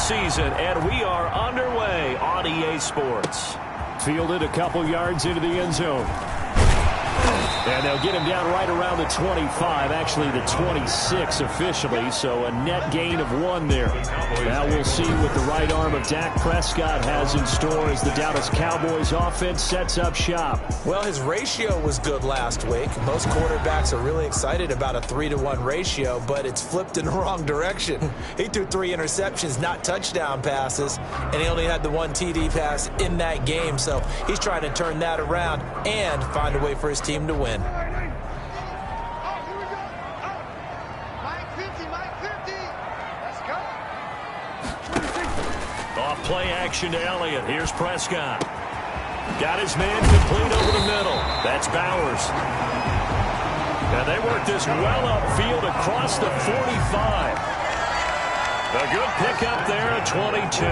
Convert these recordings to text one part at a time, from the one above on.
season, and we are underway on EA Sports. Fielded a couple yards into the end zone. And they'll get him down right around the 25, actually the 26 officially, so a net gain of 1 there. Now we'll see what the right arm of Dak Prescott has in store as the Dallas Cowboys offense sets up shop. Well, his ratio was good last week. Most quarterbacks are really excited about a 3-to-1 ratio, but it's flipped in the wrong direction. He threw 3 interceptions, not touchdown passes, and he only had the 1 TD pass in that game, so he's trying to turn that around and find a way for his team to win. Off play action to Elliott. Here's Prescott. Got his man complete over the middle. That's Bowers. And they work this well upfield across the 45. A good pickup there at 22.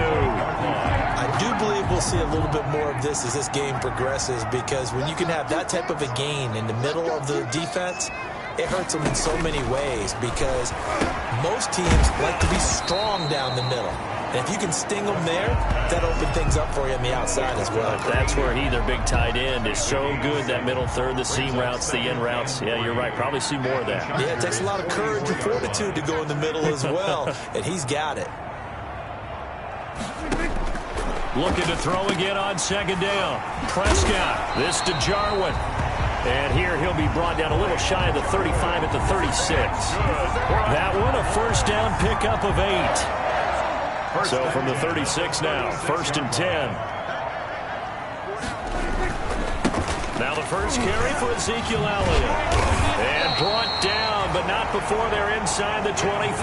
I do believe we'll see a little bit more of this as this game progresses, because when you can have that type of a gain in the middle of the defense, it hurts them in so many ways, because most teams like to be strong down the middle. And if you can sting them there, that'll open things up for you on the outside as well. That's where their big tight end is so good, that middle third, the seam routes, the in routes. Yeah, you're right. Probably see more of that. Yeah, it takes a lot of courage and fortitude to go in the middle as well, and he's got it. Looking to throw again on second down. Prescott. This to Jarwin. And here he'll be brought down a little shy of the 35 at the 36. That one a first down pickup of 8. So from the 36 now, 1st and 10. Now the first carry for Ezekiel Elliott. And brought down, but not before they're inside the 25.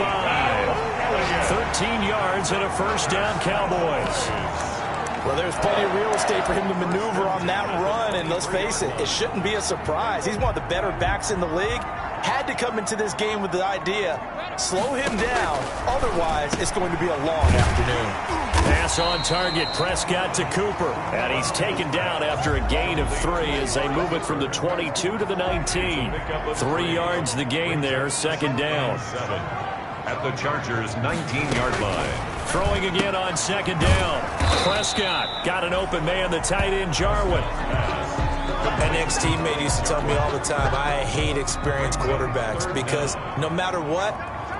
13 yards and a first down, Cowboys. Well, there's plenty of real estate for him to maneuver on that run, and let's face it, it shouldn't be a surprise. He's one of the better backs in the league. Had to come into this game with the idea, slow him down, otherwise it's going to be a long afternoon. Pass on target, Prescott to Cooper, and he's taken down after a gain of 3 as they move it from the 22 to the 19. 3 yards the gain there, second down. At the Chargers' 19-yard line. Throwing again on second down. Prescott got an open man, the tight end Jarwin. An ex-teammate used to tell me all the time, I hate experienced quarterbacks, because no matter what,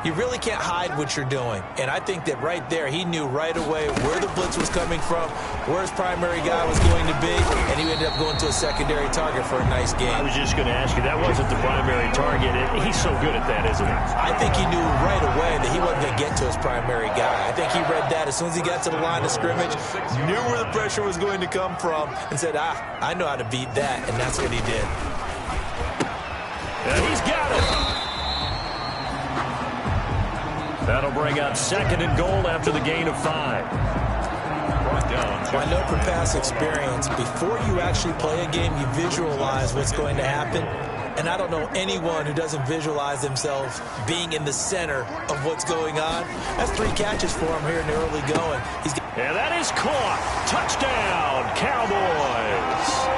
you really can't hide what you're doing. And I think that right there, he knew right away where the blitz was coming from, where his primary guy was going to be, and he ended up going to a secondary target for a nice game. I was just going to ask you, that wasn't the primary target. He's so good at that, isn't he? I think he knew right away that he wasn't going to get to his primary guy. I think he read that as soon as he got to the line of scrimmage, knew where the pressure was going to come from, and said, I know how to beat that, and that's what he did. And he's got it. That'll bring up 2nd and goal after the gain of 5. I know from past experience, before you actually play a game, you visualize what's going to happen. And I don't know anyone who doesn't visualize themselves being in the center of what's going on. That's 3 catches for him here in the early going. And that is caught. Touchdown, Cowboys.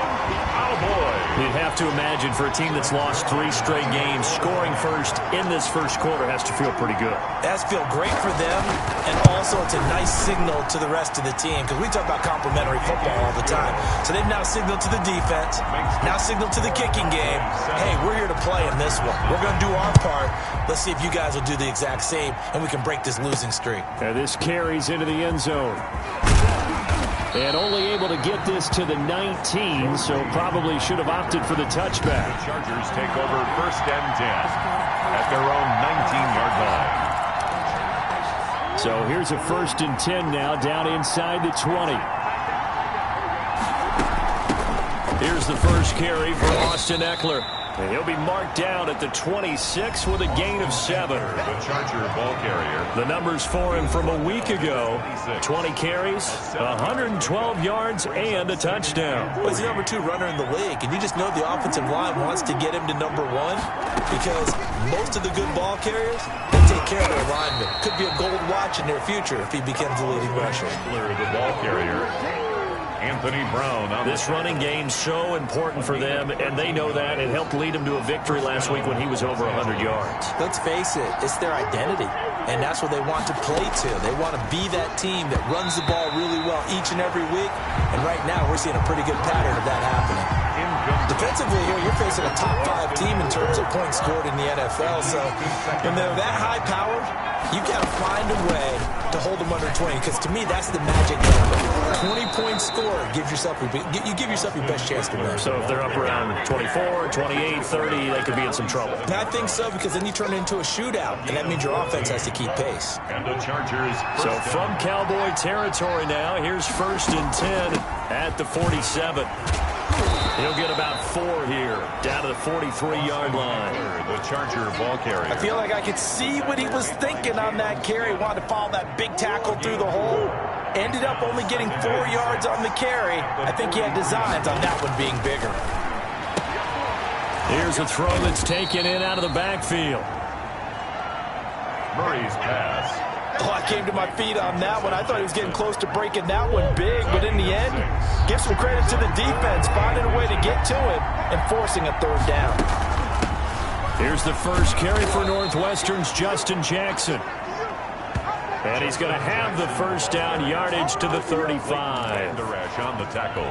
You'd have to imagine for a team that's lost 3 straight games, scoring first in this first quarter has to feel pretty good. That's feel great for them, and also it's a nice signal to the rest of the team, because we talk about complementary football all the time. So they've now signaled to the defense, now signaled to the kicking game, hey, we're here to play in this one. We're going to do our part. Let's see if you guys will do the exact same, and we can break this losing streak. And this carries into the end zone. And only able to get this to the 19, so probably should have opted for the touchback. The Chargers take over 1st and 10 at their own 19-yard line. So here's a 1st and 10 now, down inside the 20. Here's the first carry for Austin Eckler. And he'll be marked down at the 26 with a gain of 7. The Charger ball carrier. The numbers for him from a week ago. 20 carries, 112 yards, and a touchdown. Well, he's the number 2 runner in the league, and you just know the offensive line wants to get him to number 1, because most of the good ball carriers, they take care of their linemen. Could be a gold watch in their future if he becomes the leading rusher. The ball carrier. Anthony Brown on this running game so important for them, and they know that. It helped lead them to a victory last week when he was over 100 yards. Let's face it, it's their identity. and that's what they want to play to. They want to be that team that runs the ball really well each and every week, and right now we're seeing a pretty good pattern of that happening. Defensively here, you're facing a top 5 team in terms of points scored in the NFL, so when they're that high-powered, you got to find a way to hold them under 20, because to me, that's the magic number. 20 points scored, you give yourself your best chance to win. So if they're up around 24, 28, 30, they could be in some trouble. And I think so, because then you turn it into a shootout, and that means your offense has to keep pace. And the Chargers. So from Cowboy territory now, here's 1st and 10 at the 47. He'll get about 4 here, down to the 43-yard line. The Charger ball carrier. I feel like I could see what he was thinking on that carry. Wanted to follow that big tackle through the hole. Ended up only getting 4 yards on the carry. I think he had designs on that one being bigger. Here's a throw that's taken in out of the backfield. Murray's pass. Oh, I came to my feet on that one. I thought he was getting close to breaking that one big, but in the end, give some credit to the defense, finding a way to get to it and forcing a 3rd down. Here's the first carry for Northwestern's Justin Jackson. And he's going to have the 1st down, yardage to the 35. The rush on the tackle.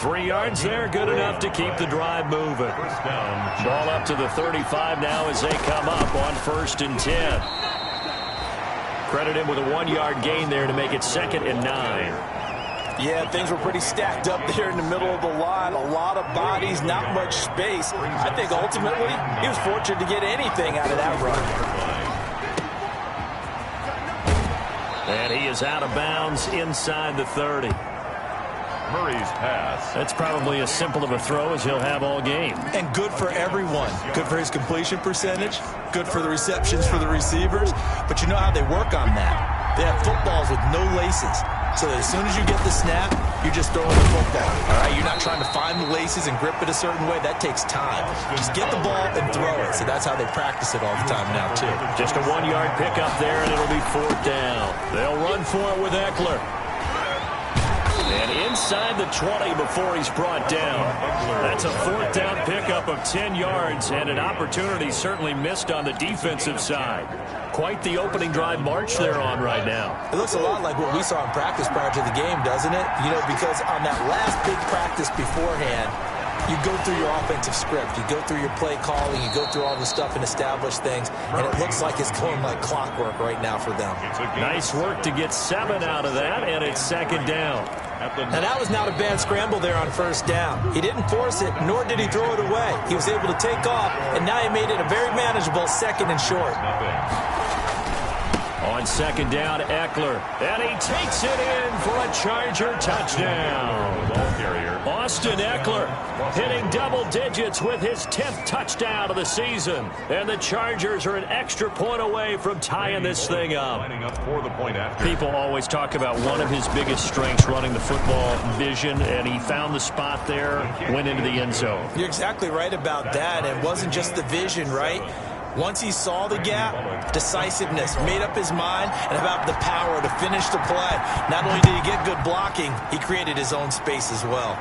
3 yards there, good enough to keep the drive moving. First down. Ball up to the 35 now as they come up on 1st and 10. Credit him with a 1-yard gain there to make it 2nd and 9. Yeah, things were pretty stacked up there in the middle of the line. A lot of bodies, not much space. I think ultimately he was fortunate to get anything out of that run. And he is out of bounds inside the 30. Murray's pass. That's probably as simple of a throw as he'll have all game. And good for everyone. Good for his completion percentage. Good for the receptions for the receivers. But you know how they work on that. They have footballs with no laces. So that as soon as you get the snap, you're just throwing the football. All right, you're not trying to find the laces and grip it a certain way. That takes time. Just get the ball and throw it. So that's how they practice it all the time now, too. Just a 1-yard pickup there, and it'll be 4th down. They'll run for it with Eckler. And inside the 20 before he's brought down. That's a 4th down pickup of 10 yards, and an opportunity certainly missed on the defensive side. Quite the opening drive march they're on right now. It looks a lot like what we saw in practice prior to the game, doesn't it? You know, because on that last big practice beforehand, you go through your offensive script, you go through your play calling, you go through all the stuff and establish things, and it looks like it's going like clockwork right now for them. Nice work to get 7 out of that, and it's 2nd down. Now that was not a bad scramble there on 1st down. He didn't force it, nor did he throw it away. He was able to take off, and now he made it a very manageable 2nd and short. On 2nd down, Eckler, and he takes it in for a Charger touchdown. Ball carrier. Austin Eckler hitting double digits with his 10th touchdown of the season. And the Chargers are an extra point away from tying this thing up. Lining up for the point after. People always talk about one of his biggest strengths running the football, vision, and he found the spot there, went into the end zone. You're exactly right about that. It wasn't just the vision, right? Once he saw the gap, decisiveness, made up his mind, and about the power to finish the play. Not only did he get good blocking, he created his own space as well.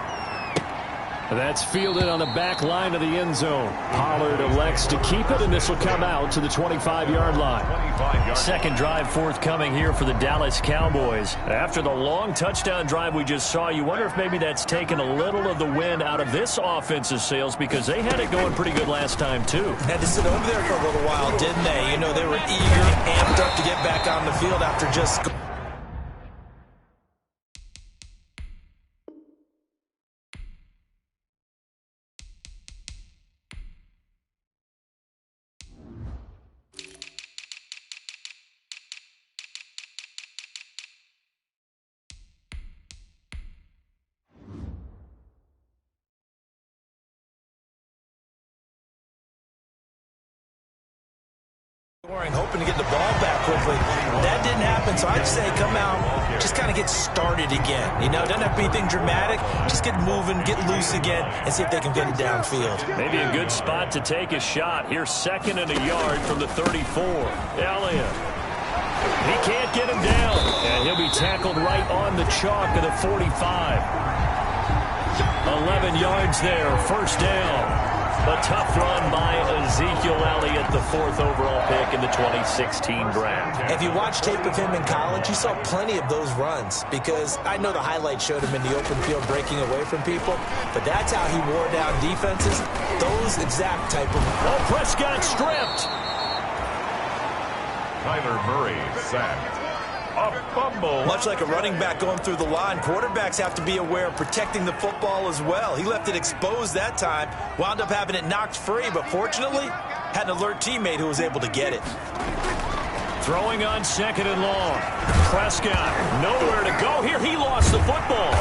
That's fielded on the back line of the end zone. Pollard elects to keep it, and this will come out to the 25-yard line. 2nd drive forthcoming here for the Dallas Cowboys. After the long touchdown drive we just saw, you wonder if maybe that's taken a little of the wind out of this offensive sails, because they had it going pretty good last time, too. Had to sit over there for a little while, didn't they? You know, they were eager, amped up to get back on the field after just... hoping to get the ball back quickly. That didn't happen, so I'd say come out, just kind of get started again. You know, doesn't have to be anything dramatic. Just get moving, get loose again, and see if they can get it downfield. Maybe a good spot to take a shot. Here's 2nd and a yard from the 34. Elliott. He can't get him down, and he'll be tackled right on the chalk of the 45. 11 yards there, 1st down. A tough run by Ezekiel Elliott, the 4th overall pick in the 2016 draft. If you watch tape of him in college, you saw plenty of those runs because I know the highlights showed him in the open field breaking away from people, but that's how he wore down defenses. Those exact type of... Oh, Prescott stripped. Kyler Murray sacked. A fumble. Much like a running back going through the line, quarterbacks have to be aware of protecting the football as well. He left it exposed that time, wound up having it knocked free, but fortunately, had an alert teammate who was able to get it. Throwing on 2nd and long. Prescott, nowhere to go here. He lost the football.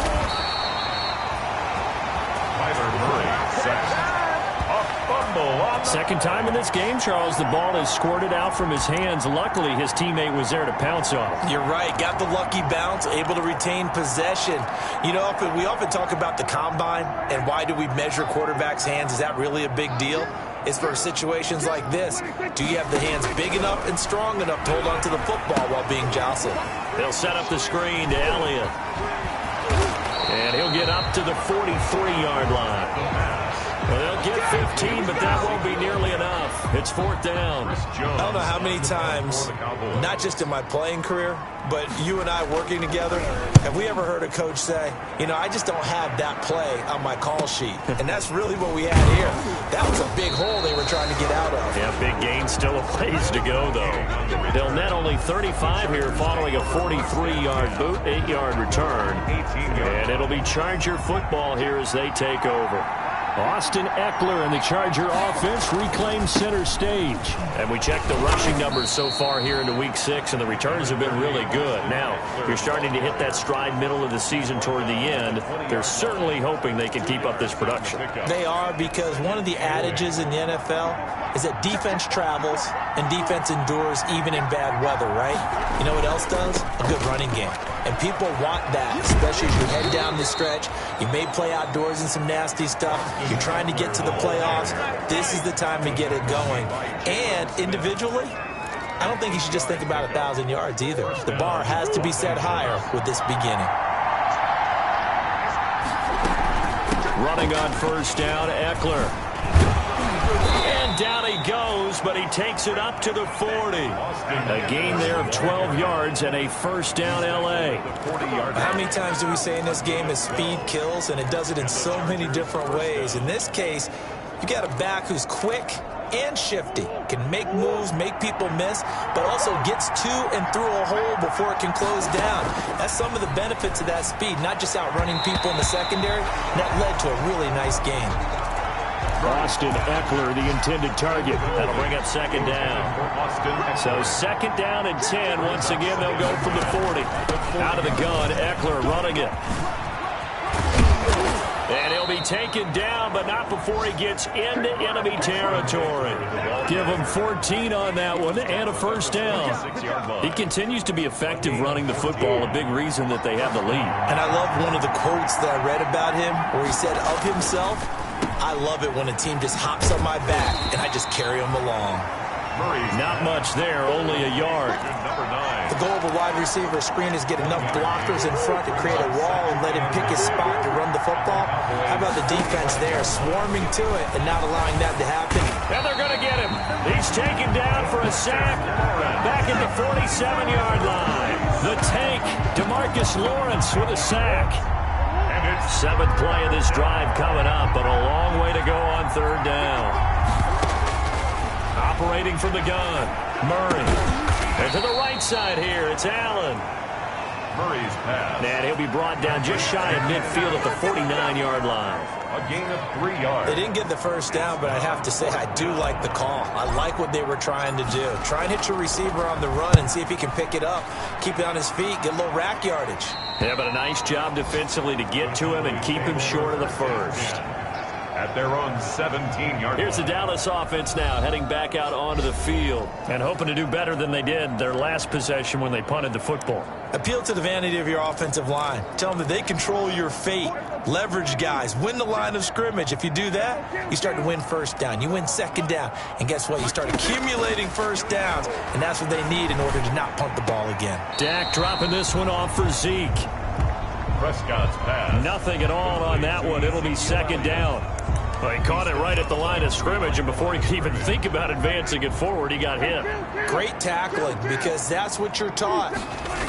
Kyler Murray sacked. A fumble. Second time in this game, Charles, the ball is squirted out from his hands. Luckily, his teammate was there to pounce on it. You're right. Got the lucky bounce, able to retain possession. You know, we often talk about the combine and why do we measure quarterbacks' hands. Is that really a big deal? It's for situations like this. Do you have the hands big enough and strong enough to hold on to the football while being jostled? They'll set up the screen to Elliott. And he'll get up to the 43-yard line. Well, they'll get 15, but that won't be nearly enough. It's 4th down. I don't know how many times, not just in my playing career, but you and I working together, have we ever heard a coach say, you know, I just don't have that play on my call sheet. And that's really what we had here. That was a big hole they were trying to get out of. Yeah, big gain, still a ways to go, though. They'll net only 35 here following a 43-yard boot, 8-yard return. And it'll be Charger football here as they take over. Austin Eckler and the Charger offense reclaim center stage. And we check the rushing numbers so far here into Week 6, and the returns have been really good. Now, you're starting to hit that stride middle of the season toward the end. They're certainly hoping they can keep up this production. They are, because one of the adages in the NFL is that defense travels and defense endures even in bad weather, right? You know what else does? A good running game. And people want that, especially as you head down the stretch. You may play outdoors in some nasty stuff. You're trying to get to the playoffs. This is the time to get it going. And individually, I don't think you should just think about 1,000 yards either. The bar has to be set higher with this beginning. Running on 1st down, Eckler. And down he goes, but he takes it up to the 40. A gain there of 12 yards and a 1st down L.A. How many times do we say in this game that speed kills, and it does it in so many different ways? In this case, you got a back who's quick and shifty, can make moves, make people miss, but also gets to and through a hole before it can close down. That's some of the benefits of that speed, not just outrunning people in the secondary. And that led to a really nice game. Austin Eckler, the intended target. That'll bring up 2nd down. So 2nd down and 10. Once again, they'll go from the 40. Out of the gun, Eckler running it. And he'll be taken down, but not before he gets into enemy territory. Give him 14 on that one and a 1st down. He continues to be effective running the football, a big reason that they have the lead. And I love one of the quotes that I read about him where he said of himself, I love it when a team just hops on my back and I just carry them along. Not much there, only a yard. The goal of a wide receiver screen is get enough blockers in front to create a wall and let him pick his spot to run the football. How about the defense there, swarming to it and not allowing that to happen? And they're going to get him. He's taken down for a sack back at the 47-yard line. The tank, DeMarcus Lawrence with a sack. 7th play of this drive coming up, but a long way to go on 3rd down. Operating from the gun, Murray. And to the right side here, it's Allen. Murray's pass. And he'll be brought down just shy of midfield at the 49-yard line. A gain of 3 yards. They didn't get the 1st down, but I have to say I do like the call. I like what they were trying to do. Try and hit your receiver on the run and see if he can pick it up. Keep it on his feet, get a little rack yardage. Yeah, but a nice job defensively to get to him and keep him short of the 1st. At their own 17-yard. Here's the Dallas offense now, heading back out onto the field and hoping to do better than they did their last possession when they punted the football. Appeal to the vanity of your offensive line. Tell them that they control your fate. Leverage guys. Win the line of scrimmage. If you do that, you start to win 1st down. You win 2nd down. And guess what? You start accumulating 1st downs, and that's what they need in order to not punt the ball again. Dak dropping this one off for Zeke. Prescott's pass. Nothing at all on that one. It'll be 2nd down. Well, he caught it right at the line of scrimmage, and before he could even think about advancing it forward, he got hit. Great tackling, because that's what you're taught.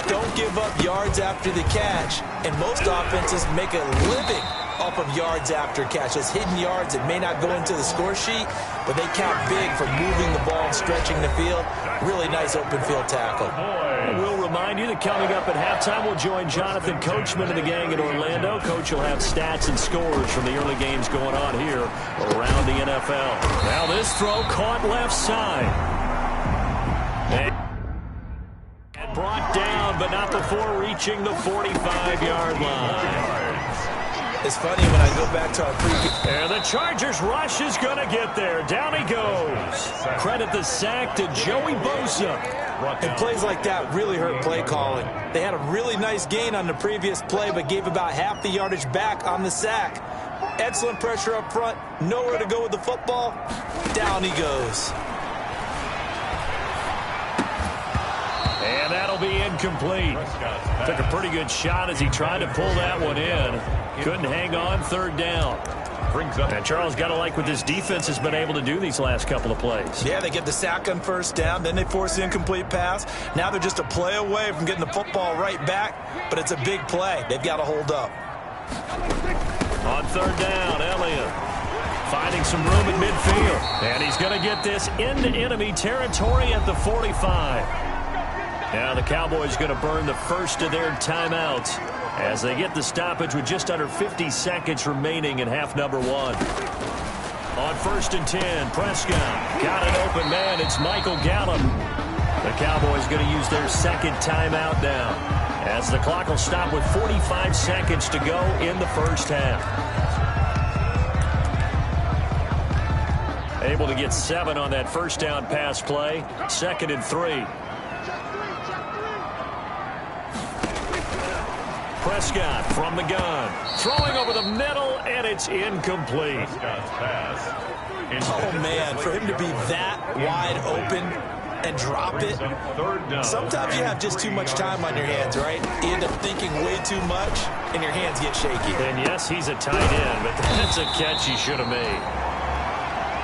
Don't give up yards after the catch, and most offenses make a living off of yards after catch. Those hidden yards that may not go into the score sheet, but they count big for moving the ball and stretching the field. Really nice open field tackle. We'll remind you that coming up at halftime, we'll join Jonathan Coachman and the gang in Orlando. Coach will have stats and scores from the early games going on here around the NFL. Now this throw caught left side. And brought down, but not before reaching the 45-yard line. It's funny when I go back to our preview. And the Chargers rush is going to get there. Down he goes. Credit the sack to Joey Bosa. And plays like that really hurt play calling. They had a really nice gain on the previous play, but gave about half the yardage back on the sack. Excellent pressure up front. Nowhere to go with the football. Down he goes. And that'll be incomplete. Took a pretty good shot as he tried to pull that one in. Couldn't hang on, third down. And Charles, got to like what this defense has been able to do these last couple of plays. Yeah, they get the sack on first down, then they force the incomplete pass. Now they're just a play away from getting the football right back, but it's a big play. They've got to hold up. On third down, Elliott finding some room in midfield. And he's going to get this into enemy territory at the 45. Now the Cowboys going to burn the first of their timeouts as they get the stoppage with just under 50 seconds remaining in half number one. On first and 10, Prescott got an open man. It's Michael Gallup. The Cowboys going to use their second timeout now as the clock will stop with 45 seconds to go in the first half. Able to get 7 on that first down pass play. Second and 3. Prescott from the gun, throwing over the middle, and it's incomplete. Oh, man, for him to be that wide open and drop it. Sometimes you have just too much time on your hands, right? You end up thinking way too much, and your hands get shaky. And yes, he's a tight end, but that's a catch he should have made.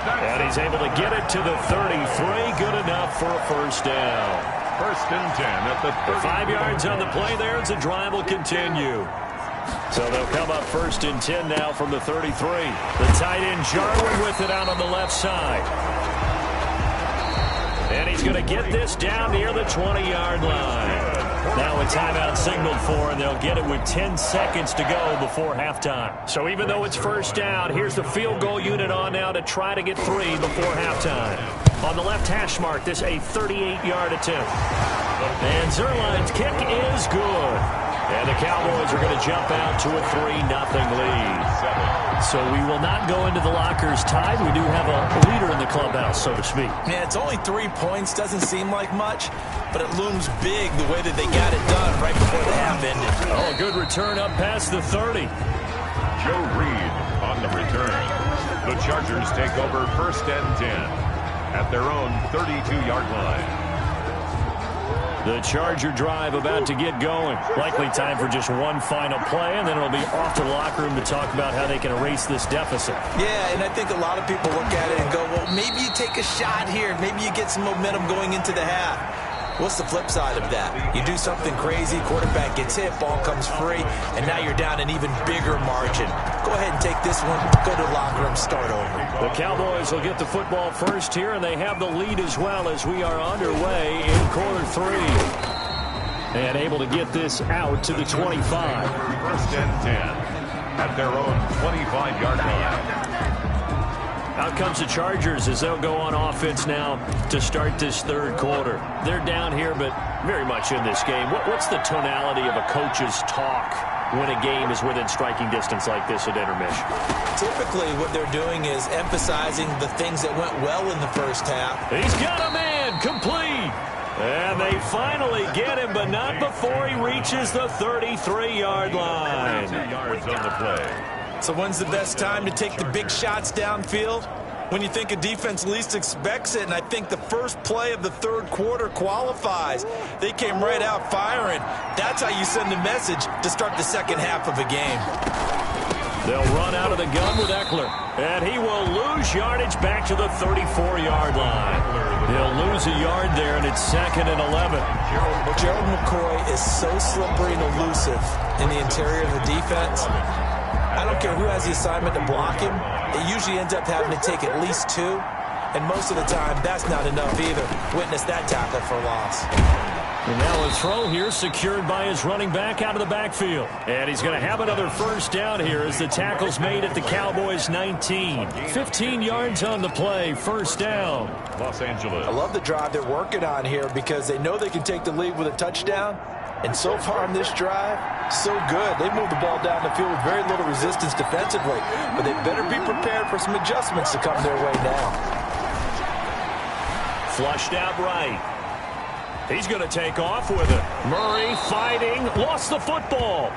And he's able to get it to the 33. Good enough for a first down. First and 10 at the 30. 5 yards on the play there as the drive will continue. So they'll come up first and 10 now from the 33. The tight end Jarwin with it out on the left side. And he's going to get this down near the 20-yard line. Now a timeout signaled for, and they'll get it with 10 seconds to go before halftime. So even though it's first down, here's the field goal unit on now to try to get 3 before halftime. On the left hash mark, this a 38-yard attempt. And Zerline's kick is good. And the Cowboys are going to jump out to a 3-0 lead. So we will not go into the lockers tied. We do have a leader in the clubhouse, so to speak. Yeah, it's only 3 points. Doesn't seem like much, but it looms big the way that they got it done right before the half ended. Oh, good return up past the 30. Joe Reed on the return. The Chargers take over first and 10 at their own 32-yard line. The Charger drive about to get going. Likely time for just one final play, and then it'll be off to the locker room to talk about how they can erase this deficit. Yeah, and I think a lot of people look at it and go, well, maybe you take a shot here. Maybe you get some momentum going into the half. What's the flip side of that? You do something crazy, quarterback gets hit, ball comes free, and now you're down an even bigger margin. Go ahead and take this one, go to the locker room, start over. The Cowboys will get the football first here, and they have the lead as well as we are underway in quarter 3. And able to get this out to the 25. First and 10 at their own 25-yard line. Out comes the Chargers as they'll go on offense now to start this third quarter. They're down here, but very much in this game. What's the tonality of a coach's talk when a game is within striking distance like this at intermission? Typically, what they're doing is emphasizing the things that went well in the first half. He's got a man, complete. And they finally get him, but not before he reaches the 33-yard line. 2 yards on the play. So when's the best time to take the big shots downfield? When you think a defense least expects it, and I think the first play of the third quarter qualifies. They came right out firing. That's how you send a message to start the second half of a game. They'll run out of the gun with Eckler. And he will lose yardage back to the 34-yard line. He'll lose a yard there, and it's 2nd and 11. Gerald McCoy is so slippery and elusive in the interior of the defense. I don't care who has the assignment to block him. It usually ends up having to take at least 2. And most of the time, that's not enough either. Witness that tackle for loss. And now a throw here secured by his running back out of the backfield. And he's going to have another first down here as the tackle's made at the Cowboys' 19. 15 yards on the play, first down. Los Angeles. I love the drive they're working on here because they know they can take the lead with a touchdown. And so far on this drive, so good. They moved the ball down the field with very little resistance defensively. But they better be prepared for some adjustments to come their way now. Flushed out right. He's going to take off with it. Murray fighting, lost the football.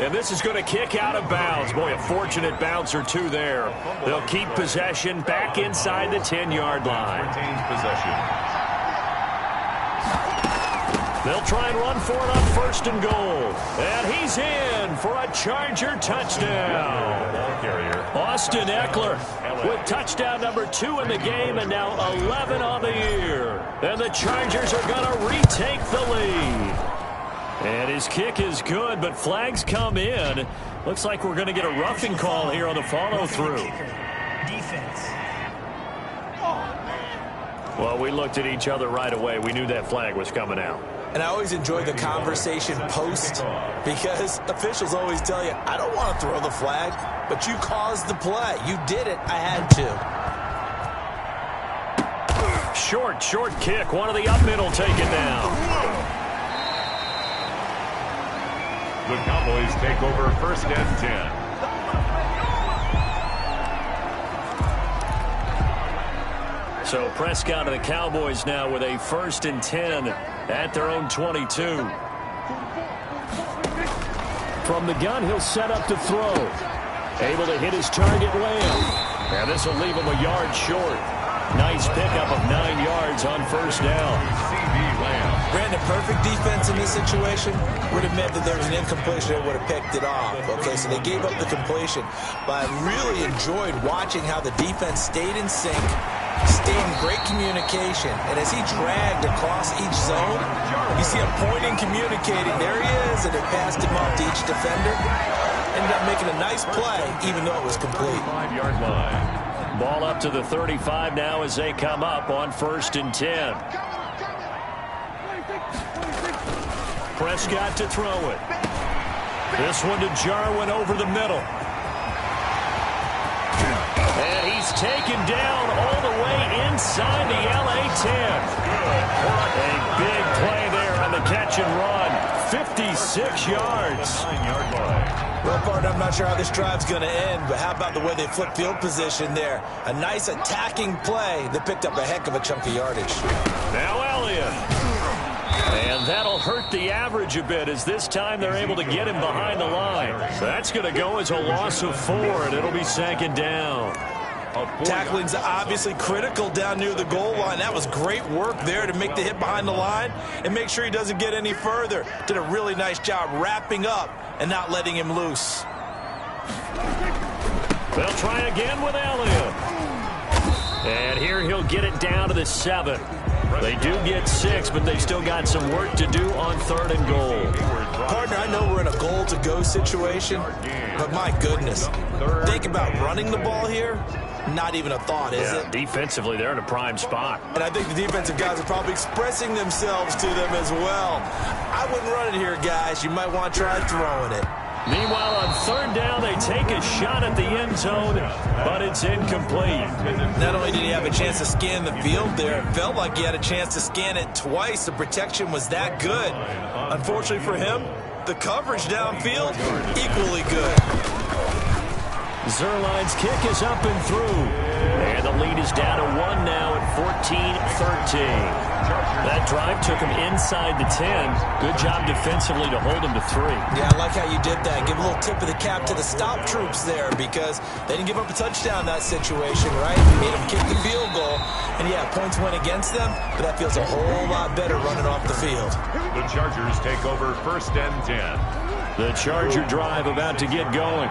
And this is going to kick out of bounds. Boy, a fortunate bounce or two there. They'll keep possession back inside the 10-yard line. Retains possession. They'll try and run for it on 1st and goal. And he's in for a Charger touchdown. Ball carrier. Austin Eckler with touchdown number 2 in the game and now 11 on the year. And the Chargers are going to retake the lead. And his kick is good, but flags come in. Looks like we're going to get a roughing call here on the follow-through. Defense. Well, we looked at each other right away. We knew that flag was coming out. And I always enjoy the conversation post because officials always tell you, I don't want to throw the flag, but you caused the play. You did it. I had to. Short kick. One of the up middle taken down. The Cowboys take over 1st and 10. So Prescott and the Cowboys now with a 1st and 10 at their own 22. From the gun, he'll set up to throw. Able to hit his target, Lamb. And this will leave him a yard short. Nice pickup of 9 yards on 1st down. C.D. Lamb. Brandon, perfect defense in this situation would have meant that there was an incompletion and would have picked it off. Okay, so they gave up the completion. But I really enjoyed watching how the defense stayed in sync, stayed in great communication, and as he dragged across each zone, you see him pointing, communicating. There he is, and it passed him off to each defender. Ended up making a nice play, even though it was complete. 5-yard line. Ball up to the 35 now as they come up on 1st and 10. Prescott to throw it. This one to Jarwin over the middle. And he's taken down all the way inside the LA 10. A big play there on the catch and run. 56 yards. 9-yard line. Well, partner, I'm not sure how this drive's going to end, but how about the way they flip field position there? A nice attacking play that picked up a heck of a chunk of yardage. Now Elliott. And that'll hurt the average a bit as this time they're able to get him behind the line. So that's going to go as a loss of 4, and it'll be 2nd down. Tackling's obviously critical down near the goal line. That was great work there to make the hit behind the line and make sure he doesn't get any further. Did a really nice job wrapping up and not letting him loose. They'll try again with Elliott. And here he'll get it down to the 7. They do get 6, but they still got some work to do on 3rd and goal. Partner, I know we're in a goal-to-go situation, but my goodness, think about running the ball here. Not even a thought, is it? Defensively, they're in a prime spot. And I think the defensive guys are probably expressing themselves to them as well. I wouldn't run it here, guys. You might want to try throwing it. Meanwhile, on 3rd down, they take a shot at the end zone, but it's incomplete. Not only did he have a chance to scan the field there, it felt like he had a chance to scan it twice. The protection was that good. Unfortunately for him, the coverage downfield, equally good. Zerline's kick is up and through. And the lead is down to 1 now at 14-13. That drive took him inside the 10. Good job defensively to hold him to 3. Yeah, I like how you did that. Give a little tip of the cap to the stop troops there because they didn't give up a touchdown in that situation, right? Made them kick the field goal. And, yeah, points went against them, but that feels a whole lot better running off the field. The Chargers take over 1st and 10. The Charger drive about to get going.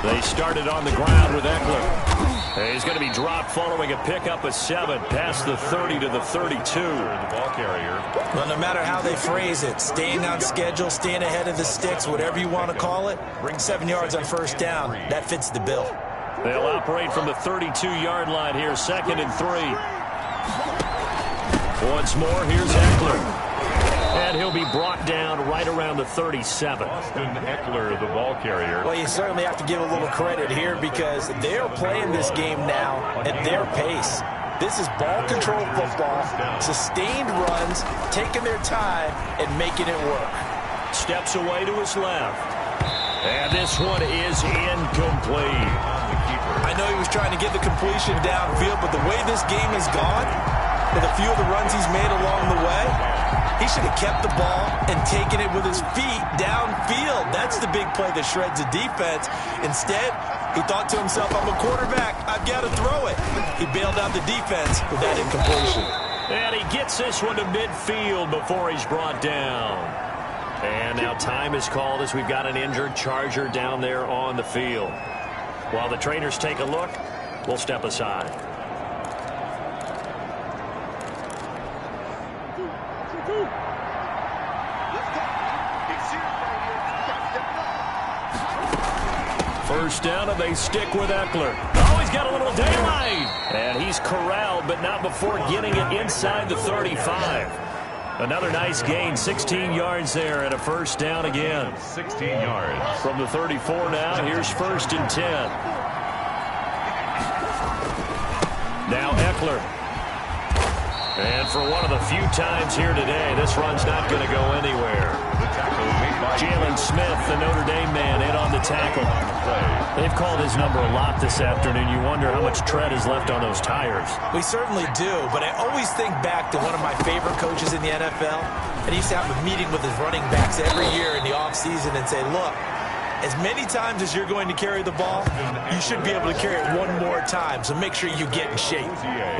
They started on the ground with Eckler. He's going to be dropped following a pickup of 7 past the 30 to the 32. The ball carrier. Well, no matter how they phrase it, staying on schedule, staying ahead of the sticks, whatever you want to call it, bring 7 yards on first down. That fits the bill. They'll operate from the 32-yard line here, 2nd and 3. Once more, here's Eckler. And he'll be brought down right around the 37. Austin Eckler, the ball carrier. Well, you certainly have to give a little credit here because they're playing this game now at their pace. This is ball control football, sustained runs, taking their time and making it work. Steps away to his left. And this one is incomplete. I know he was trying to get the completion downfield, but the way this game has gone, with a few of the runs he's made along the way, he should have kept the ball and taken it with his feet downfield. That's the big play that shreds the defense. Instead, he thought to himself, I'm a quarterback. I've got to throw it. He bailed out the defense with that incompletion. And he gets this one to midfield before he's brought down. And now time is called as we've got an injured Charger down there on the field. While the trainers take a look, we'll step aside. First down, and they stick with Eckler. Oh, he's got a little daylight. And he's corralled, but not before getting it inside the 35. Another nice gain, 16 yards there, and a first down again. 16 yards. From the 34 now, here's 1st and 10. Now Eckler. And for one of the few times here today, this run's not going to go anywhere. The tackle made by Jalen Smith, the Notre Dame man, in on the tackle. They've called his number a lot this afternoon. You wonder how much tread is left on those tires. We certainly do, but I always think back to one of my favorite coaches in the NFL, and he used to have a meeting with his running backs every year in the offseason and say, look, as many times as you're going to carry the ball, you should be able to carry it one more time, so make sure you get in shape.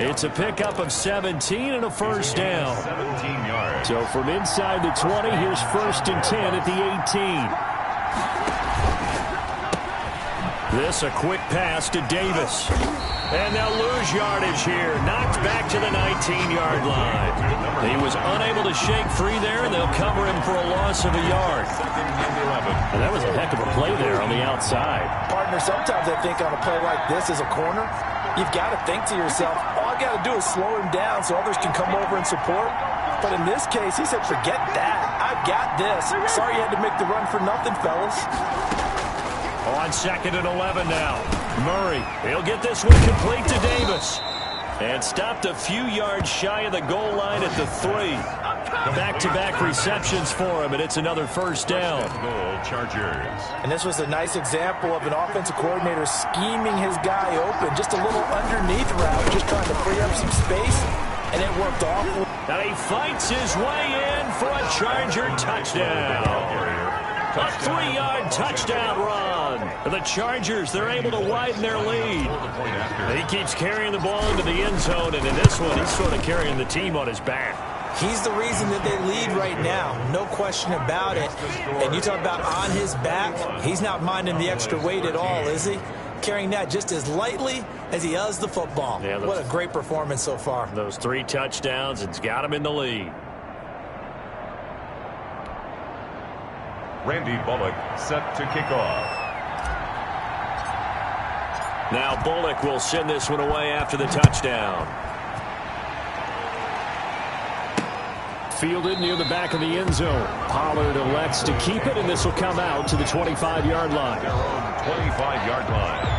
It's a pickup of 17 and a first down. 17 yards. So from inside the 20, here's 1st and 10 at the 18. This a quick pass to Davis. And they'll lose yardage here. Knocked back to the 19-yard line. He was unable to shake free there, and they'll cover him for a loss of a yard. And that was a heck of a play there on the outside. Partner, sometimes I think on a play like this as a corner, you've got to think to yourself, all I got to do is slow him down so others can come over and support. But in this case, he said, forget that. I've got this. Sorry you had to make the run for nothing, fellas. On 2nd and 11 now. Murray, he'll get this one complete to Davis. And stopped a few yards shy of the goal line at the 3. Back-to-back receptions for him, and it's another first down. Goal, Chargers. And this was a nice example of an offensive coordinator scheming his guy open. Just a little underneath route, just trying to free up some space, and it worked awful. Now he fights his way in for a Charger touchdown. A 3-yard touchdown run. The Chargers, they're able to widen their lead. He keeps carrying the ball into the end zone, and in this one, he's sort of carrying the team on his back. He's the reason that they lead right now. No question about it. And you talk about on his back, he's not minding the extra weight at all, is he? Carrying that just as lightly as he does the football. Yeah, what a great performance so far. Those 3 touchdowns, it's got him in the lead. Randy Bullock set to kick off. Now Bullock will send this one away after the touchdown. Fielded near the back of the end zone. Pollard elects to keep it, and this will come out to the 25-yard line. Their own 25-yard line.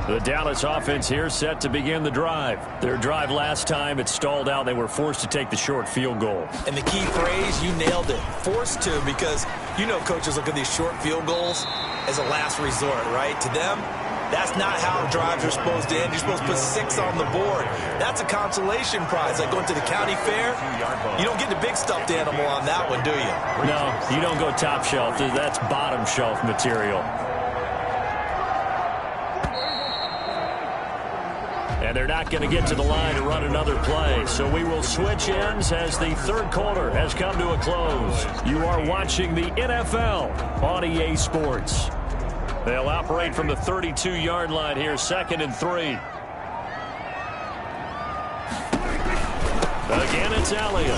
The Dallas offense here set to begin the drive. Their drive last time, it stalled out. They were forced to take the short field goal. And the key phrase, you nailed it. Forced to, because you know coaches look at these short field goals as a last resort, right? To them, that's not how drives are supposed to end. You're supposed to put 6 on the board. That's a consolation prize. Like going to the county fair, you don't get the big stuffed animal on that one, do you? No, you don't go top shelf. That's bottom shelf material. And they're not going to get to the line to run another play. So we will switch ends as the third quarter has come to a close. You are watching the NFL on EA Sports. They'll operate from the 32-yard line here, 2nd and 3. Again, it's Elliott.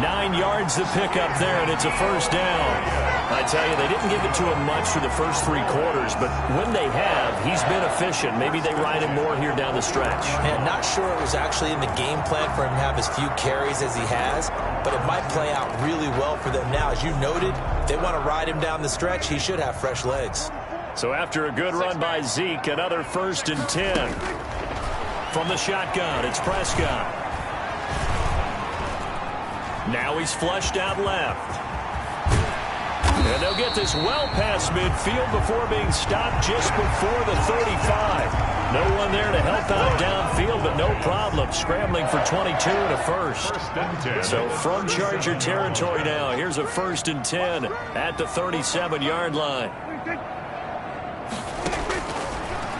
Nine yards to pick up there, and it's a first down. I tell you, they didn't give it to him much for the first 3 quarters, but when they have, he's been efficient. Maybe they ride him more here down the stretch. And not sure it was actually in the game plan for him to have as few carries as he has, but it might play out really well for them now. As you noted, they want to ride him down the stretch. He should have fresh legs. So after a good run by Zeke, another 1st and 10. From the shotgun, it's Prescott. Now he's flushed out left. And they'll get this well past midfield before being stopped just before the 35. No one there to help out downfield, but no problem. Scrambling for 22 and a first. So from Charger territory now, here's a 1st and 10 at the 37-yard line.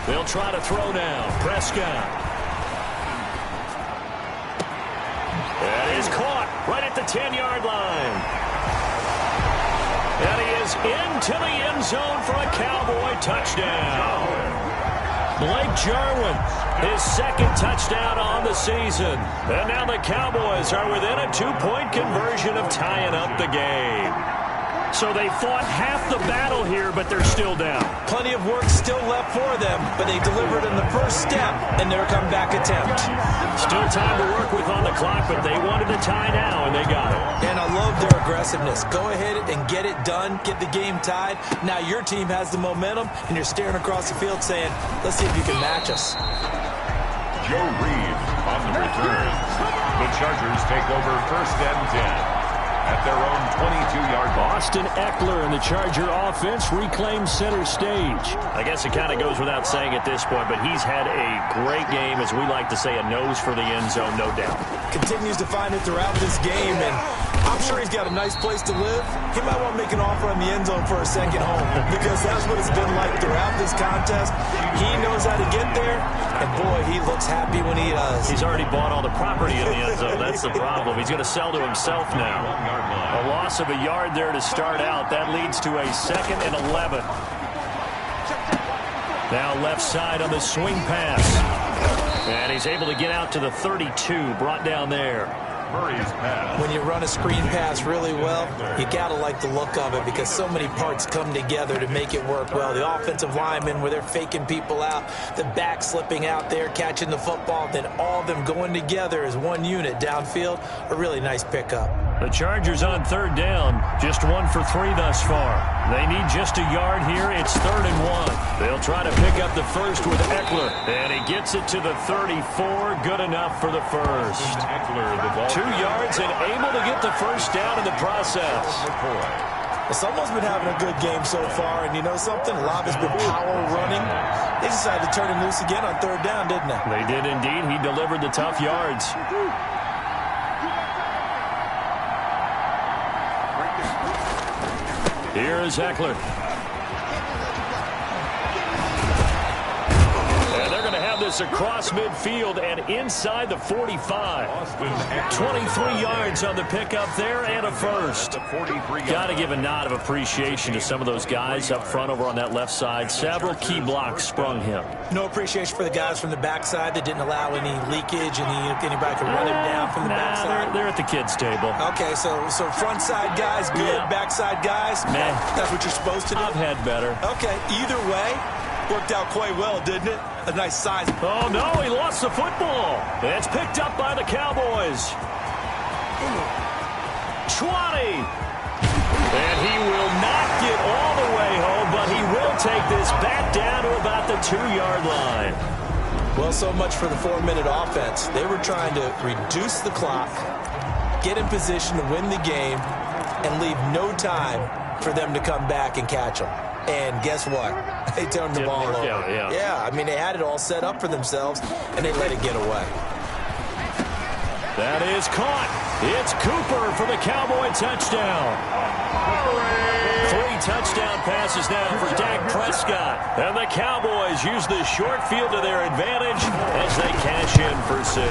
They'll try to throw now. Prescott. That is caught right at the 10-yard line. And he is into the end zone for a Cowboy touchdown. Blake Jarwin, his 2nd touchdown on the season. And now the Cowboys are within a 2-point conversion of tying up the game. So they fought half the battle here, but they're still down. Plenty of work still left for them, but they delivered in the first step in their comeback attempt. Still time to work with on the clock, but they wanted the tie now, and they got it. And I love their aggressiveness. Go ahead and get it done, get the game tied. Now your team has the momentum, and you're staring across the field saying, let's see if you can match us. Joe Reed on the return. The Chargers take over 1st and 10. At their own 22-yard line. Austin Eckler and the Charger offense reclaim center stage. I guess it kind of goes without saying at this point, but he's had a great game, as we like to say, a nose for the end zone, no doubt. Continues to find it throughout this game, and I'm sure he's got a nice place to live. He might want to make an offer on the end zone for a second home, because that's what it's been like throughout this contest. He knows how to get there, and boy, he looks happy when he does. He's already bought all the property in the end zone. That's the problem. He's going to sell to himself now. A loss of a yard there to start out. That leads to a 2nd and 11. Now left side on the swing pass. And he's able to get out to the 32, brought down there. Murray's pass. When you run a screen pass really well, you got to like the look of it because so many parts come together to make it work well. The offensive linemen, where they're faking people out, the back slipping out there, catching the football, then all of them going together as one unit downfield. A really nice pickup. The Chargers on 3rd down, just 1 for 3 thus far. They need just a yard here. It's 3rd and 1. They'll try to pick up the first with Eckler, and he gets it to the 34. Good enough for the first. Eckler, the ball 2 yards and able to get the first down in the process. Well, someone's been having a good game so far, and you know something? A lot has been power running. They decided to turn him loose again on 3rd down, didn't they? They did indeed. He delivered the tough yards. Here is Eckler. And they're going to have this across midfield and inside the 45. 23 yards on the pickup there and a first. Got to give a nod of appreciation to some of those guys up front over on that left side. Several key blocks sprung him. No appreciation for the guys from the backside that didn't allow any leakage and anybody could run him down from the backside. They're at the kids' table. Okay, so front side guys good, Yeah. backside guys, Meh. that's what you're supposed to do? I've had better. Okay, either way, worked out quite well, didn't it? A nice size. Oh, no, he lost the football. It's picked up by the Cowboys. 20. And he will not get all the way home, but he will take this back down to about the 2-yard line. Well, so much for the 4-minute offense. They were trying to reduce the clock, get in position to win the game, and leave no time for them to come back and catch them. And guess what? They turned the ball over. Yeah, I mean, they had it all set up for themselves, and they let it get away. That is caught. It's Cooper for the Cowboy touchdown. 3 touchdown passes now for Dak Prescott. And the Cowboys use the short field to their advantage as they cash in for 6.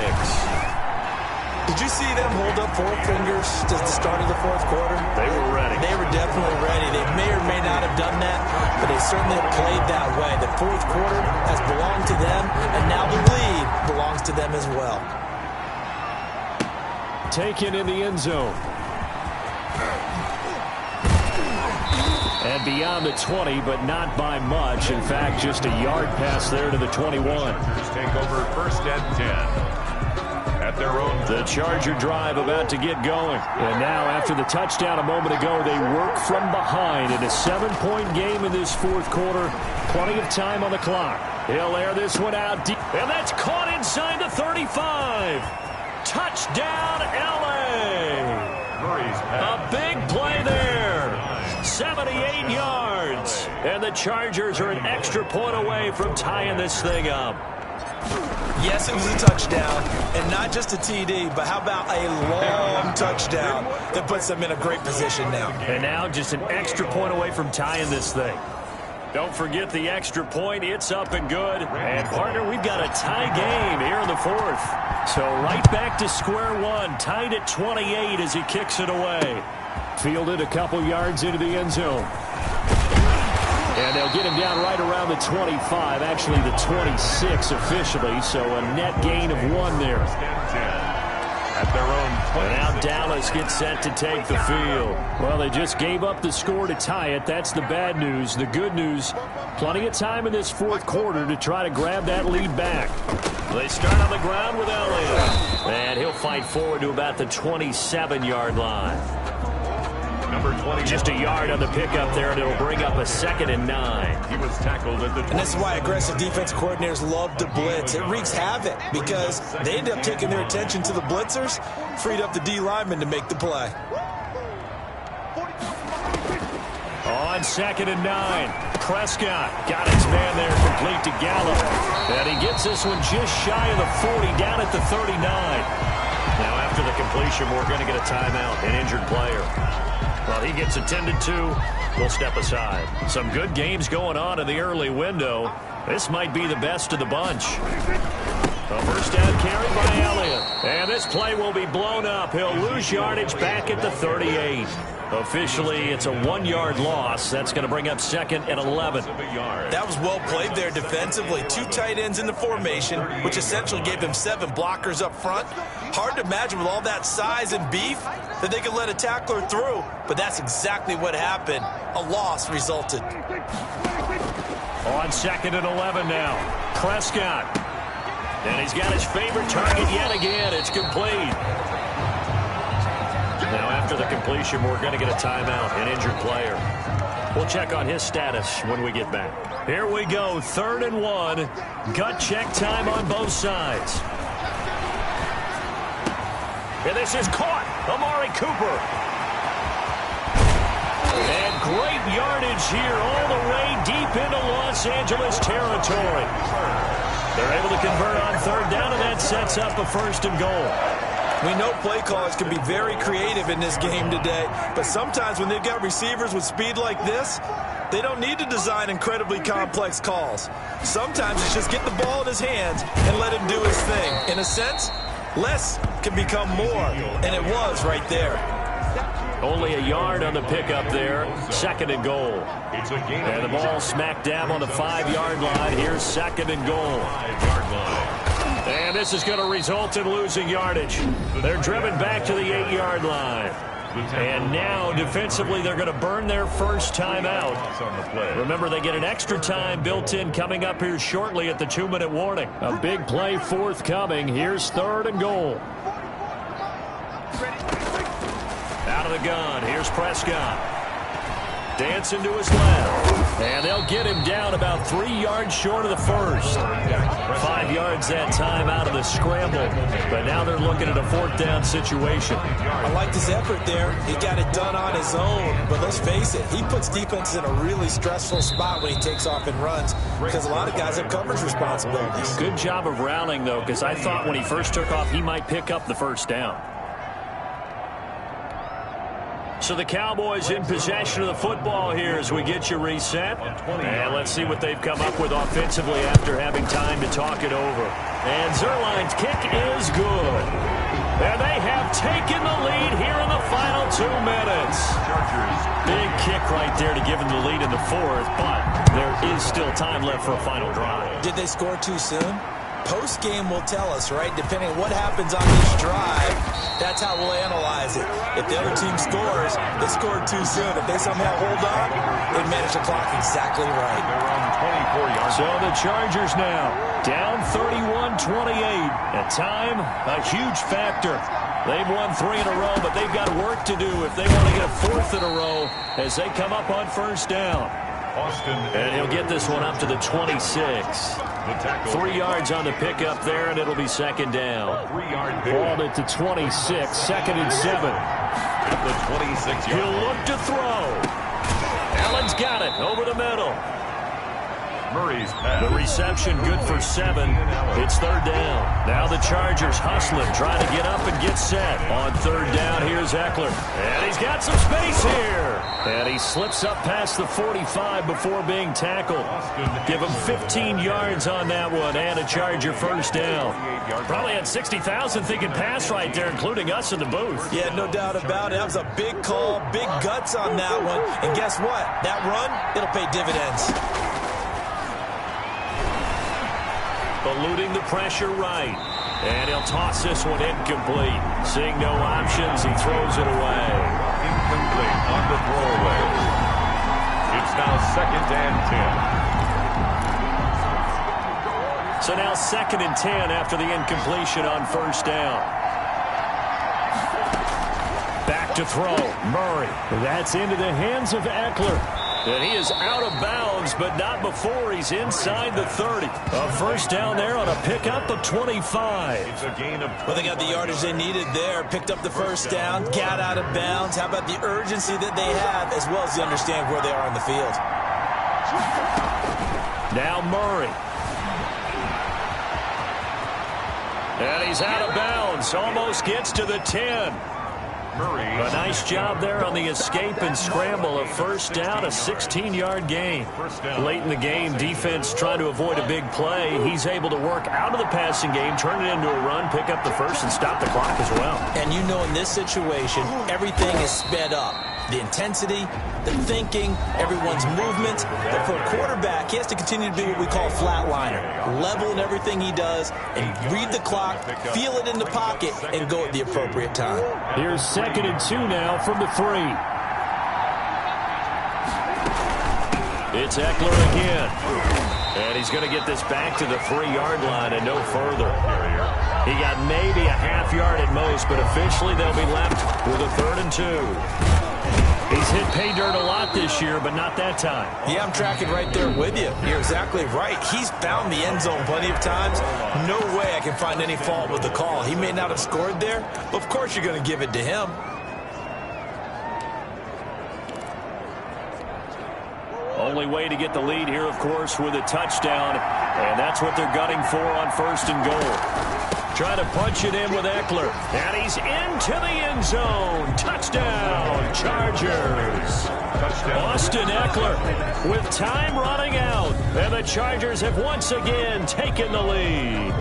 Did you see them hold up 4 fingers at the start of the fourth quarter? They were ready. They were definitely ready. They may or may not have done that, but they certainly have played that way. The fourth quarter has belonged to them, and now the lead belongs to them as well. Taken in the end zone. And beyond the 20, but not by much. In fact, just a yard pass there to the 21. Chargers take over first and 10. At their own. The Charger drive about to get going. And now, after the touchdown a moment ago, they work from behind in a 7-point game in this fourth quarter. Plenty of time on the clock. He'll air this one out deep. And that's caught inside the 35. Touchdown, L.A. A big play there. 78 yards. And the Chargers are an extra point away from tying this thing up. Yes, it was a touchdown, and not just a TD, but how about a long touchdown that puts them in a great position now. And now just an extra point away from tying this thing. Don't forget the extra point. It's up and good. And, partner, we've got a tie game here in the fourth. So right back to square one, tied at 28 as he kicks it away. Fielded a couple yards into the end zone. And they'll get him down right around the 25, actually the 26 officially, so a net gain of 1 there. At their own. And now Dallas gets set to take the field. Well, they just gave up the score to tie it. That's the bad news. The good news, plenty of time in this fourth quarter to try to grab that lead back. They start on the ground with Elliott. And he'll fight forward to about the 27-yard line. Number 20. Just a yard on the pickup there, and it'll bring up a 2nd and 9. He was tackled at the 20. And this is why aggressive defense coordinators love to blitz. It wreaks havoc because they end up taking their attention to the blitzers, freed up the D lineman to make the play. On 2nd and 9, Prescott got his man there complete to Gallup. And he gets this one just shy of the 40, down at the 39. Now after the completion, we're going to get a timeout, an injured player. Well, he gets attended to. We'll step aside. Some good games going on in the early window. This might be the best of the bunch. A first down carry by Elliott. And this play will be blown up. He'll lose yardage back at the 38. Officially, it's a 1-yard loss. That's going to bring up 2nd and 11. That was well played there defensively. 2 tight ends in the formation, which essentially gave them 7 blockers up front. Hard to imagine with all that size and beef that they could let a tackler through, but that's exactly what happened. A loss resulted. On 2nd and 11 now, Prescott. And he's got his favorite target yet again. It's complete. Now, after the completion, we're going to get a timeout, an injured player. We'll check on his status when we get back. Here we go, 3rd and 1. Gut check time on both sides. And this is caught. Amari Cooper. And great yardage here all the way deep into Los Angeles territory. They're able to convert on 3rd down, and that sets up a 1st and goal. We know play callers can be very creative in this game today, but sometimes when they've got receivers with speed like this, they don't need to design incredibly complex calls. Sometimes it's just get the ball in his hands and let him do his thing. In a sense, less can become more, and it was right there. Only a yard on the pickup there. 2nd and goal. And the ball smack dab on the 5-yard line. Here's 2nd and goal. And this is going to result in losing yardage. They're driven back to the 8-yard line. And now, defensively, they're going to burn their first timeout. Remember, they get an extra time built in coming up here shortly at the 2-minute warning. A big play forthcoming. Here's 3rd and goal. Out of the gun, here's Prescott. Dancing to his left. And they'll get him down about 3 yards short of the first. 5 yards that time out of the scramble. But now they're looking at a 4th down situation. I liked his effort there. He got it done on his own. But let's face it, he puts defenses in a really stressful spot when he takes off and runs because a lot of guys have coverage responsibilities. Good job of rallying, though, because I thought when he first took off, he might pick up the 1st down. So the Cowboys in possession of the football here as we get you reset. And let's see what they've come up with offensively after having time to talk it over. And Zerline's kick is good. And they have taken the lead here in the final 2 minutes. Big kick right there to give them the lead in the fourth, but there is still time left for a final drive. Did they score too soon? Post-game will tell us, right? Depending on what happens on this drive, that's how we'll analyze it. If the other team scores, they scored too soon. If they somehow hold on, they manage the clock exactly right. They're on 24 yards. So the Chargers now down 31-28. At time, a huge factor. They've won 3 in a row, but they've got work to do if they want to get a 4th in a row as they come up on first down. And he'll get this one up to the 26. 3 yards on the pickup there, and it'll be second down. Balled at the 26, 2nd and 7. At the 26 yard. He'll look to throw. Allen's got it over the middle. Murray's pass. The reception good for 7. It's 3rd down. Now the Chargers hustling, trying to get up and get set. On 3rd down, here's Eckler. And he's got some space here. And he slips up past the 45 before being tackled. Give him 15 yards on that one and a Charger first down. Probably had 60,000 thinking pass right there, including us in the booth. Yeah, no doubt about it. That was a big call, big guts on that one. And guess what? That run, it'll pay dividends. Eluding the pressure right. And he'll toss this one incomplete. Seeing no options, he throws it away. Incomplete on the throwaway. It's now 2nd and 10. So now 2nd and 10 after the incompletion on first down. Back to throw. Murray. That's into the hands of Eckler. And he is out of bounds, but not before he's inside the 30. A first down there on a pickup of 25. It's a gain of 20. Well, they got the yardage they needed there. Picked up the first down, got out of bounds. How about the urgency that they have, as well as they understand where they are on the field. Now Murray. And he's out of bounds. Almost gets to the 10. A nice job there on the escape and scramble. A first down, a 16-yard gain. Late in the game, defense trying to avoid a big play. He's able to work out of the passing game, turn it into a run, pick up the first, and stop the clock as well. And you know in this situation, everything is sped up. The intensity, the thinking, everyone's movement. But for a quarterback, he has to continue to be what we call a flatliner. Level in everything he does and read the clock, feel it in the pocket, and go at the appropriate time. Here's 2nd and 2 now from the 3. It's Eckler again. And he's going to get this back to the 3-yard line and no further. He got maybe a half yard at most, but officially they'll be left with a 3rd and 2. He's hit pay dirt a lot this year, but not that time. Yeah, I'm tracking right there with you. You're exactly right. He's found the end zone plenty of times. No way I can find any fault with the call. He may not have scored there, but of course you're going to give it to him. Only way to get the lead here, of course, with a touchdown, and that's what they're gunning for on 1st and goal. Trying to punch it in with Eckler. And he's into the end zone. Touchdown, Chargers. Touchdown. Austin Eckler with time running out. And the Chargers have once again taken the lead.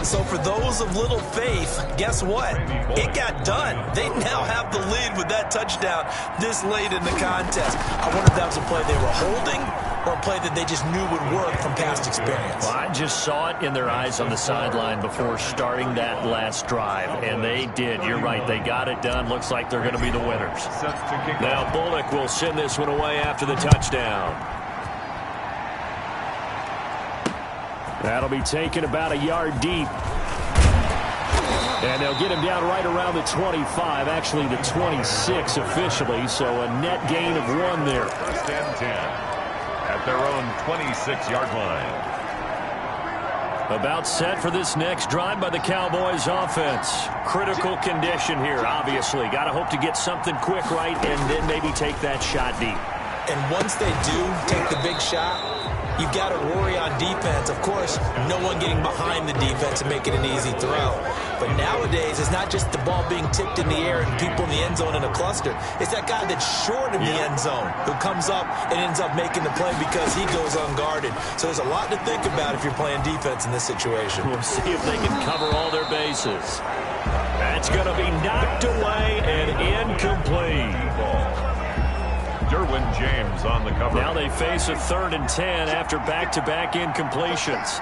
So for those of little faith, guess what? It got done. They now have the lead with that touchdown this late in the contest. I wonder if that was a play they were holding or a play that they just knew would work from past experience. Well, I just saw it in their eyes on the sideline before starting that last drive, and they did. You're right. They got it done. Looks like they're going to be the winners. Now Bullock will send this one away after the touchdown. That'll be taken about a yard deep. And they'll get him down right around the 25, actually the 26 officially, so a net gain of 1 there. 1st and 10 at their own 26-yard line. About set for this next drive by the Cowboys offense. Critical condition here, obviously. Got to hope to get something quick right and then maybe take that shot deep. And once they do take the big shot, you've got to worry on defense. Of course, no one getting behind the defense and making an easy throw. But nowadays, it's not just the ball being tipped in the air and people in the end zone in a cluster. It's that guy that's short of the end zone who comes up and ends up making the play because he goes unguarded. So there's a lot to think about if you're playing defense in this situation. We'll see if they can cover all their bases. That's going to be knocked away and incomplete. Derwin James on the cover. Now they face a 3rd and 10 after back-to-back incompletions.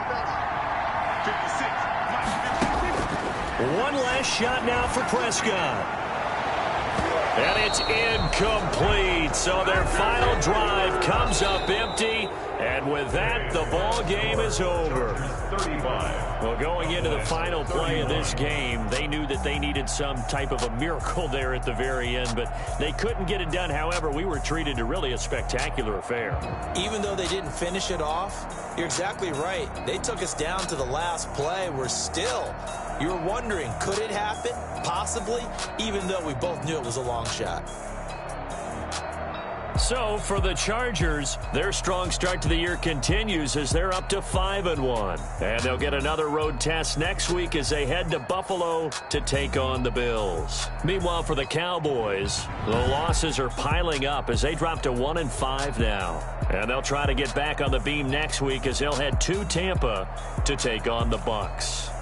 One last shot now for Prescott. And it's incomplete. So their final drive comes up empty. And with that, the ball game is over. 35. Well, going into the final play of this game, they knew that they needed some type of a miracle there at the very end, but they couldn't get it done. However, we were treated to really a spectacular affair. Even though they didn't finish it off, you're exactly right. They took us down to the last play. We're still, you were wondering, could it happen? Possibly, even though we both knew it was a long shot. So, for the Chargers, their strong start to the year continues as they're up to 5-1. And they'll get another road test next week as they head to Buffalo to take on the Bills. Meanwhile, for the Cowboys, the losses are piling up as they drop to 1-5 now. And they'll try to get back on the beam next week as they'll head to Tampa to take on the Bucs.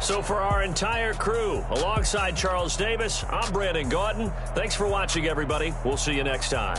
So for our entire crew, alongside Charles Davis, I'm Brandon Gaudin. Thanks for watching, everybody. We'll see you next time.